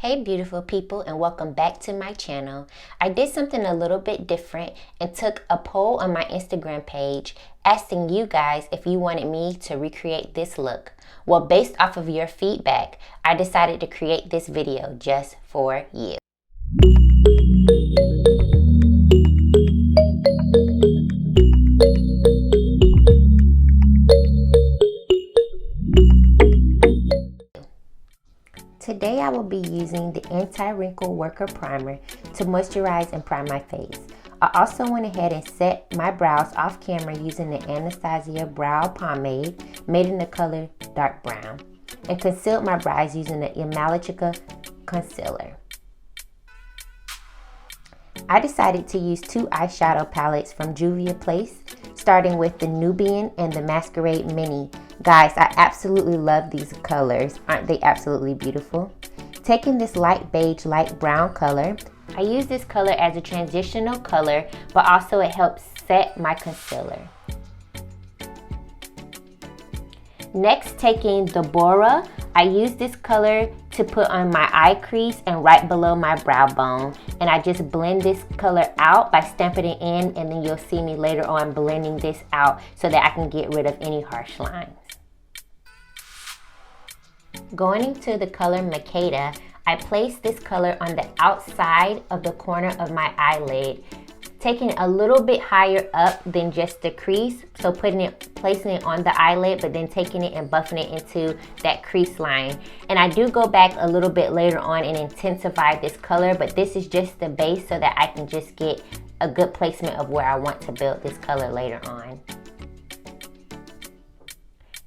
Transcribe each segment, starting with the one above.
Hey beautiful people, and welcome back to my channel. I did something a little bit different and took a poll on my Instagram page asking you guys if you wanted me to recreate this look. Well, based off of your feedback, I decided to create this video just for you. Today I will be using the Anti-Wrinkle Worker Primer to moisturize and prime my face. I also went ahead and set my brows off camera using the Anastasia Brow Pomade made in the color dark brown, and concealed my brows using the MAKIAGE concealer. I decided to use two eyeshadow palettes from Juvias, starting with the Nubian and the Masquerade Mini. Guys, I absolutely love these colors. Aren't they absolutely beautiful? Taking this light beige, light brown color, I use this color as a transitional color, but also it helps set my concealer. Next, taking the Dipbrow, I use this color to put on my eye crease and right below my brow bone. And I just blend this color out by stamping it in, and then you'll see me later on blending this out so that I can get rid of any harsh lines. Going into the color MAKIAGE, I place this color on the outside of the corner of my eyelid, taking it a little bit higher up than just the crease, so placing it on the eyelid, but then taking it and buffing it into that crease line. And I do go back a little bit later on and intensify this color, but this is just the base so that I can just get a good placement of where I want to build this color later on.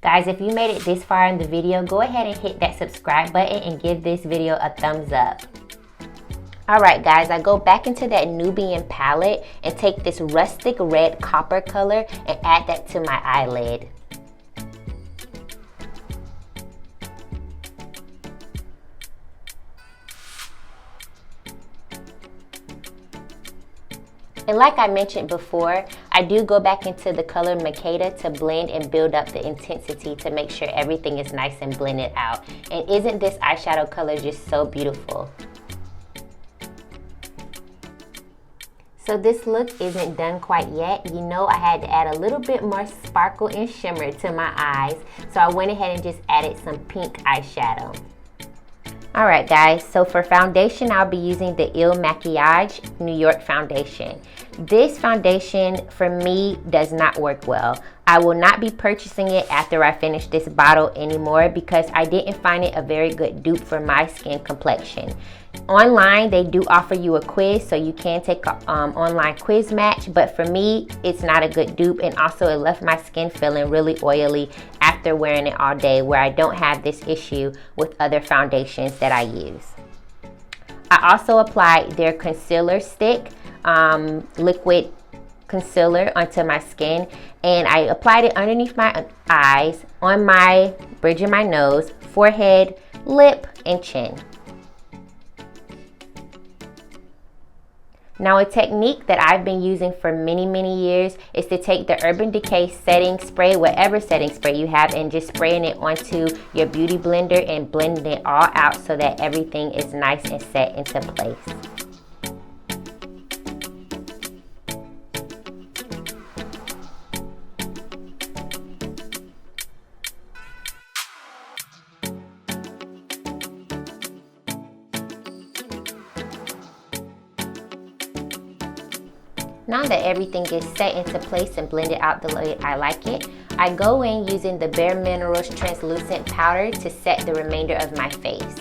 Guys, if you made it this far in the video, go ahead and hit that subscribe button and give this video a thumbs up. Alright guys, I go back into that Nubian palette and take this rustic red copper color and add that to my eyelid. And like I mentioned before, I do go back into the color MAKIAGE to blend and build up the intensity to make sure everything is nice and blended out. And isn't this eyeshadow color just so beautiful? So this look isn't done quite yet. You know, I had to add a little bit more sparkle and shimmer to my eyes, so I went ahead and just added some pink eyeshadow. Alright guys, so for foundation, I'll be using the MAKIAGE New York foundation. This foundation for me does not work well. I will not be purchasing it after I finish this bottle anymore because I didn't find it a very good dupe for my skin complexion. Online, they do offer you a quiz, so you can take an online quiz match, but for me, it's not a good dupe, and also it left my skin feeling really oily after wearing it all day, where I don't have this issue with other foundations that I use. I also applied their concealer stick, liquid concealer onto my skin, and I applied it underneath my eyes, on my bridge of my nose, forehead, lip, and chin. Now, a technique that I've been using for many years is to take the Urban Decay setting spray, whatever setting spray you have, and just spraying it onto your beauty blender and blending it all out so that everything is nice and set into place. Now that everything is set into place and blended out the way I like it, I go in using the Bare Minerals translucent powder to set the remainder of my face.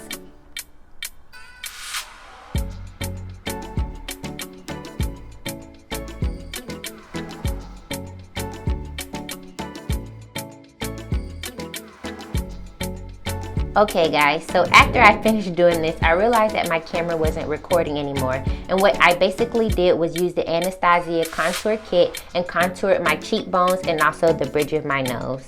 Okay guys, so after I finished doing this, I realized that my camera wasn't recording anymore. And what I basically did was use the Anastasia contour kit and contoured my cheekbones and also the bridge of my nose.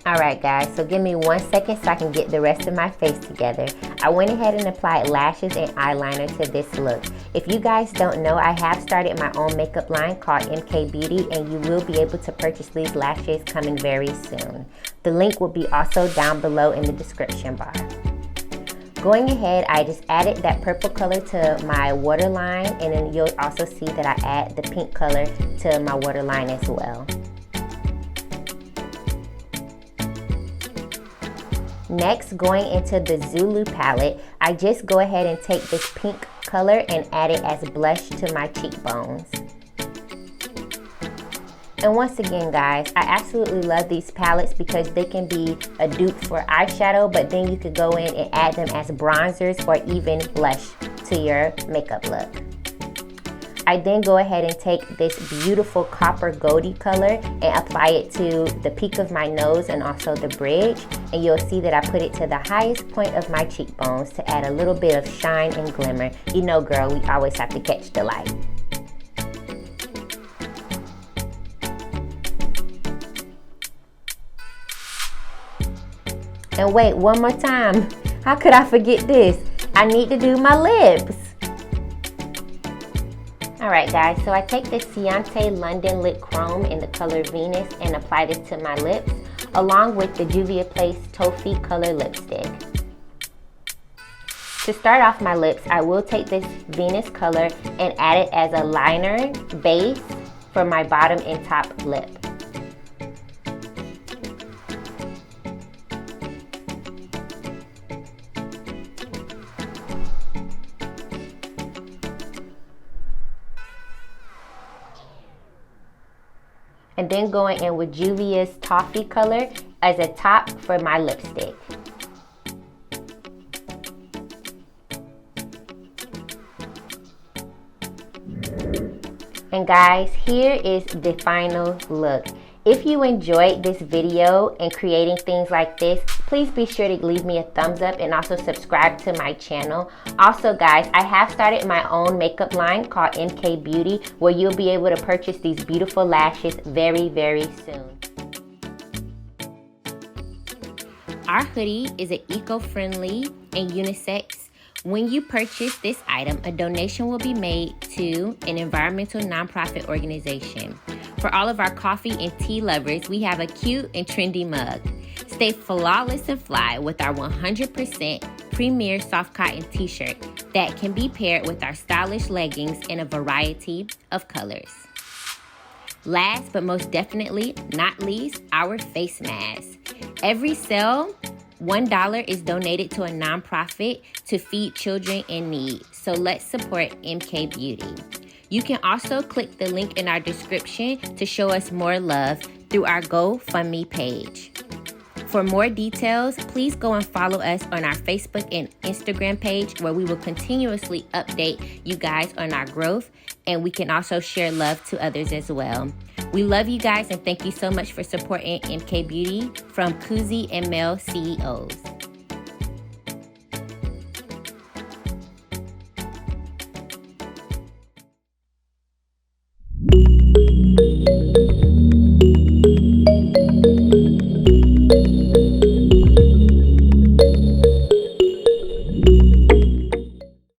Alright guys, so give me 1 second so I can get the rest of my face together. I went ahead and applied lashes and eyeliner to this look. If you guys don't know, I have started my own makeup line called MK Beauty, and you will be able to purchase these lashes coming very soon. The link will be also down below in the description bar. Going ahead, I just added that purple color to my waterline, and then you'll also see that I add the pink color to my waterline as well. Next, going into the Zulu palette, I just go ahead and take this pink color and add it as blush to my cheekbones. And once again guys, I absolutely love these palettes because they can be a dupe for eyeshadow, but then you could go in and add them as bronzers or even blush to your makeup look. I then go ahead and take this beautiful copper goldy color and apply it to the peak of my nose and also the bridge. And you'll see that I put it to the highest point of my cheekbones to add a little bit of shine and glimmer. You know girl, we always have to catch the light. And wait, one more time. How could I forget this? I need to do my lips. Alright guys, so I take this Ciante London Lit Chrome in the color Venus and apply this to my lips, along with the Juvias Toffee color lipstick. To start off my lips, I will take this Venus color and add it as a liner base for my bottom and top lip. And then going in with Juvias Toffee color as a top for my lipstick. And guys, here is the final look. If you enjoyed this video and creating things like this, please be sure to leave me a thumbs up and also subscribe to my channel. Also guys, I have started my own makeup line called MK Beauty, where you'll be able to purchase these beautiful lashes very, very soon. Our hoodie is an eco-friendly and unisex. When you purchase this item, a donation will be made to an environmental nonprofit organization. For all of our coffee and tea lovers, we have a cute and trendy mug. Stay flawless and fly with our 100% premier soft cotton t-shirt that can be paired with our stylish leggings in a variety of colors. Last but most definitely not least, our face mask. Every sale, $1 is donated to a nonprofit to feed children in need. So let's support MK Beauty. You can also click the link in our description to show us more love through our GoFundMe page. For more details, please go and follow us on our Facebook and Instagram page, where we will continuously update you guys on our growth, and we can also share love to others as well. We love you guys and thank you so much for supporting MK Beauty from Kuzi and Mel CEOs.